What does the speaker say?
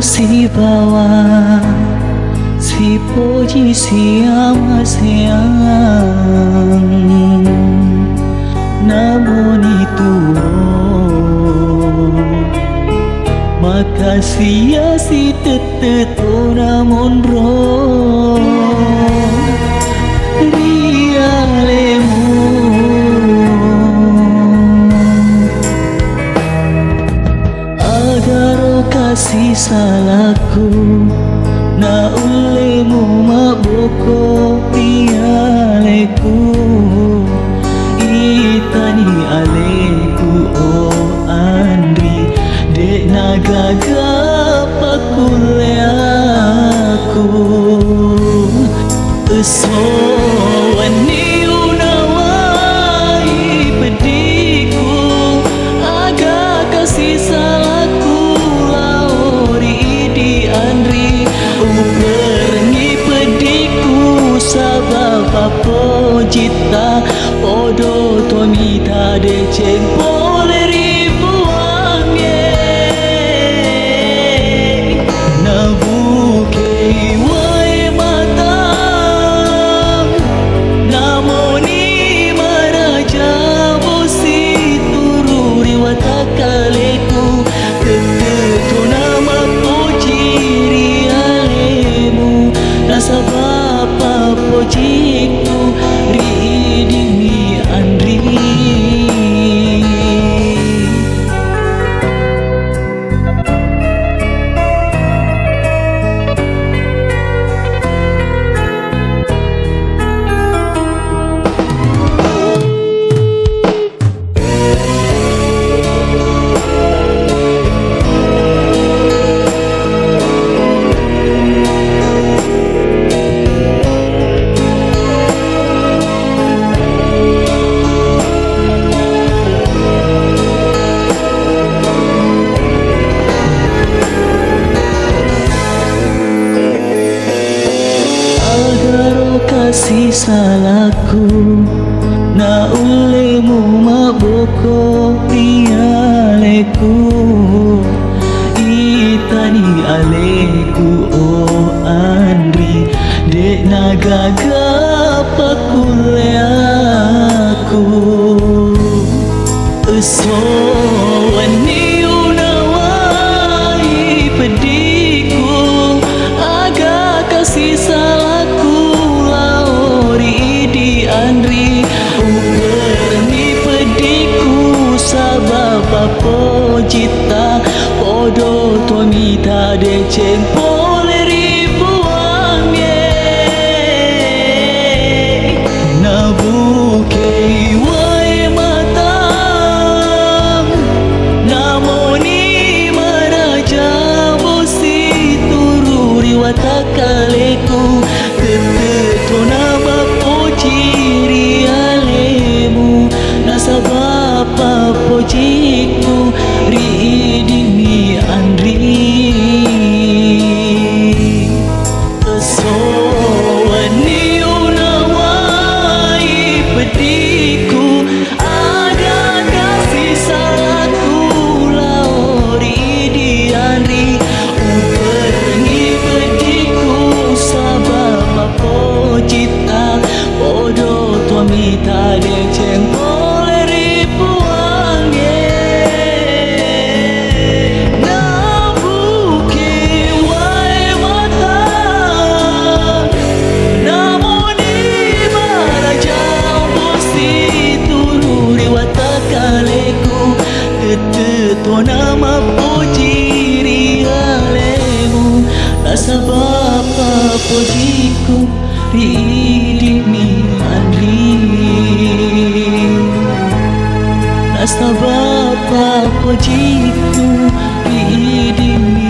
si bawa si puji si amat sayang, namun itu makasih ya si tetetu namun roh rialemu agar kasih salahku na ulemu maboko rialeku itani aleku oh Andri dek nagagapa kuleaku so wani unawai pediku aga kasih salahku lauri di Andri uperengi pediku sabab apa cita podo tomita deceng boleh ribuan nabuke wai matang namoni maraja bosi tururi watakaleku tetetu nama pojiri alemu nasabab pojiku ridimi Andri. Kasih salahku na ulemu maboko rialeku itani aleku oh Andri dek nagagapa kuleaku so wani unawai pediku aga kasih salahku di Andri uperengi pediku sabab apa cita podo tomita deceng boleh ribuan nabuke wai matang namoni maraja bosi tururi watakaleku tetetu nama pojiri alemu nasabab pojiku ridimi Andri so wani unawai pediku ada kasih salahku lauri di Andri uperengi pediku sabab apa cita podo tomita deceng boleh ribuan nabuke wai matang namoni maraja bosi tururi watakaleku tetetu nama pojiri alemu nasabab pojiku ridimi Andri nasabab pojiku ridimi